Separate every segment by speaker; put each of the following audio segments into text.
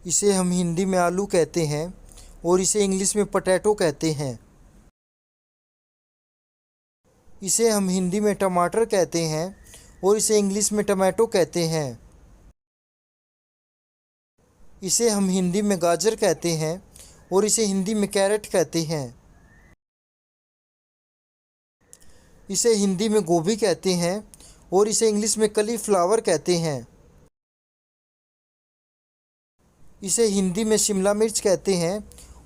Speaker 1: इसे हम हिंदी में आलू कहते हैं और इसे इंग्लिश में पोटैटो कहते हैं। इसे हम हिंदी में टमाटर कहते हैं और इसे इंग्लिश में टमाटो कहते हैं। इसे हम हिंदी में गाजर कहते हैं और इसे हिंदी में कैरेट कहते हैं। इसे हिंदी में गोभी कहते हैं और इसे इंग्लिश में कलीफ्लावर कहते हैं। इसे हिंदी में शिमला मिर्च कहते हैं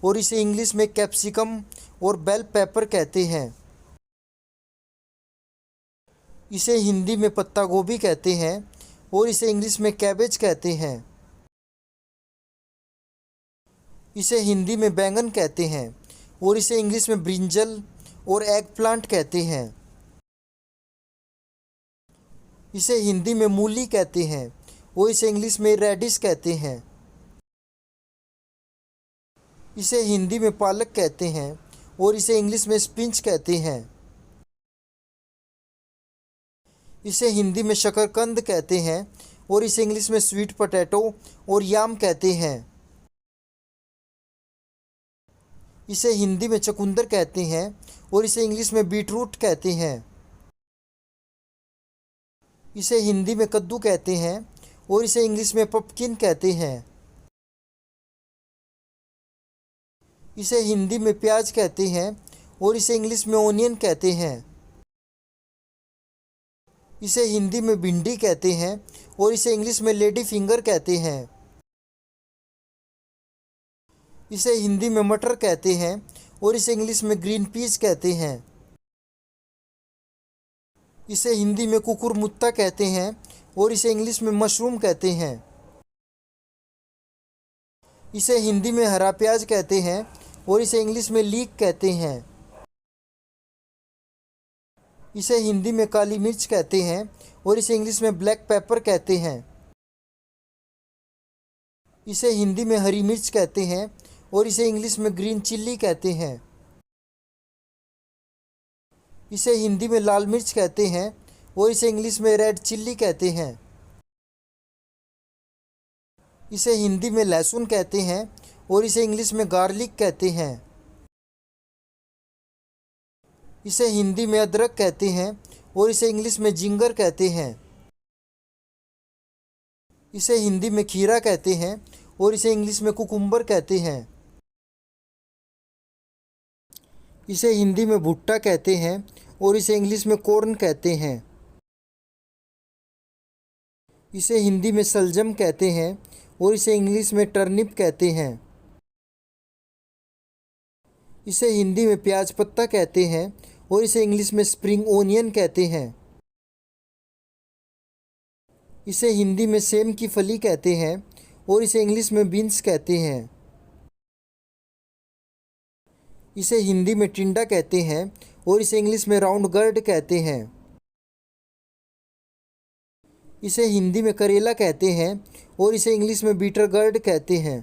Speaker 1: और इसे इंग्लिश में कैप्सिकम और बेल पेपर कहते हैं। इसे हिंदी में पत्ता गोभी कहते हैं और इसे इंग्लिश में कैबेज कहते हैं। इसे हिंदी में बैंगन कहते हैं और इसे इंग्लिश में ब्रिंजल और एग प्लांट कहते हैं। इसे हिंदी में मूली कहते हैं और इसे इंग्लिश में रेडिश कहते हैं। इसे हिंदी में पालक कहते हैं और इसे इंग्लिश में स्पिंच कहते हैं। इसे हिंदी में शकरकंद कहते हैं और इसे इंग्लिश में स्वीट पोटैटो और याम कहते हैं। इसे हिंदी में चुकंदर कहते हैं और इसे इंग्लिश में बीटरूट कहते हैं। इसे हिंदी में कद्दू कहते हैं और इसे इंग्लिश में पम्पकिन कहते हैं। इसे हिंदी में प्याज कहते हैं और इसे इंग्लिश में ओनियन कहते हैं। इसे हिंदी में भिंडी कहते हैं और इसे इंग्लिश में लेडी फिंगर कहते हैं। इसे हिंदी में मटर कहते हैं और इसे इंग्लिश में ग्रीन पीस कहते हैं। इसे हिंदी में कुकुरमुत्ता कहते हैं और इसे इंग्लिश में मशरूम कहते हैं। इसे हिंदी में हरा प्याज कहते हैं और इसे इंग्लिश में लीक कहते हैं। इसे हिंदी में काली मिर्च कहते हैं और इसे इंग्लिश में ब्लैक पेपर कहते हैं। इसे हिंदी में हरी मिर्च कहते हैं और इसे इंग्लिश में ग्रीन चिल्ली कहते हैं। इसे हिंदी में लाल मिर्च कहते हैं और इसे इंग्लिश में रेड चिल्ली कहते हैं। इसे हिंदी में लहसुन कहते हैं और इसे इंग्लिश में गार्लिक कहते हैं। इसे हिंदी में अदरक कहते हैं और इसे इंग्लिश में जिंगर कहते हैं। इसे हिंदी में खीरा कहते हैं और इसे इंग्लिश में कुकुम्बर कहते हैं। इसे हिंदी में भुट्टा कहते हैं और इसे इंग्लिश में कॉर्न कहते हैं। इसे हिंदी में सलजम कहते हैं और इसे इंग्लिश में टर्निप कहते हैं। इसे हिंदी में प्याज पत्ता कहते हैं और इसे इंग्लिश में स्प्रिंग ओनियन कहते हैं। इसे हिंदी में सेम की फली कहते हैं और इसे इंग्लिश में बीन्स कहते हैं। इसे हिंदी में टिंडा कहते हैं और इसे इंग्लिश में राउंड गर्ड कहते हैं। इसे हिंदी में करेला कहते हैं और इसे इंग्लिश में बीटर गर्ड कहते हैं।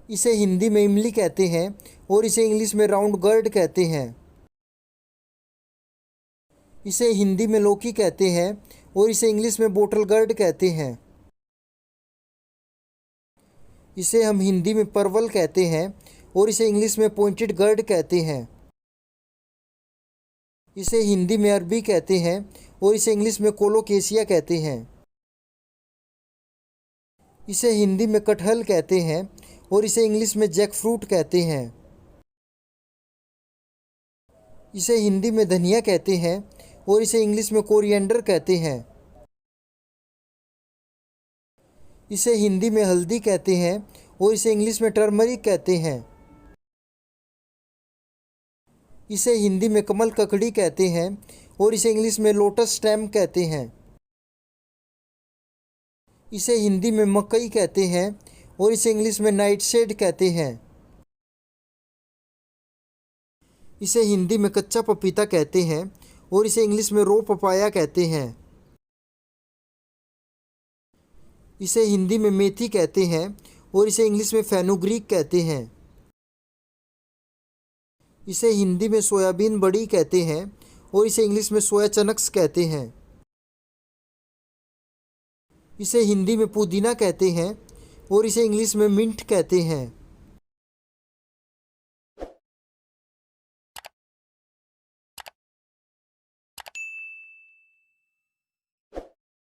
Speaker 1: इसे हिंदी में इमली कहते हैं और इसे इंग्लिश में राउंड गर्ड कहते हैं। इसे हिंदी में लौकी कहते हैं और इसे इंग्लिश में बोटल गर्ड कहते हैं। इसे हम हिंदी में परवल कहते हैं और इसे इंग्लिश में पॉइंटेड गर्ड कहते हैं। इसे हिंदी में अरबी कहते हैं और इसे इंग्लिश में कोलोकेशिया कहते हैं। इसे हिंदी में कटहल कहते हैं और इसे इंग्लिश में जैक फ्रूट कहते हैं। इसे हिंदी में धनिया कहते हैं और इसे इंग्लिश में कोरिएंडर कहते हैं। इसे हिंदी में हल्दी कहते हैं और इसे इंग्लिश में टर्मरिक कहते हैं। इसे हिंदी में कमल ककड़ी कहते हैं और इसे इंग्लिश में लोटस स्टेम कहते हैं। इसे हिंदी में मकई कहते हैं और इसे इंग्लिश में नाइटशेड कहते हैं। इसे हिंदी में कच्चा पपीता कहते हैं और इसे इंग्लिश में रो पपाया कहते हैं। इसे हिंदी में मेथी कहते हैं और इसे इंग्लिश में फेनुग्रीक कहते हैं। इसे हिंदी में सोयाबीन बड़ी कहते हैं और इसे इंग्लिश में सोया चनक्स कहते हैं। इसे हिंदी में पुदीना कहते हैं और इसे इंग्लिश में मिंट कहते हैं।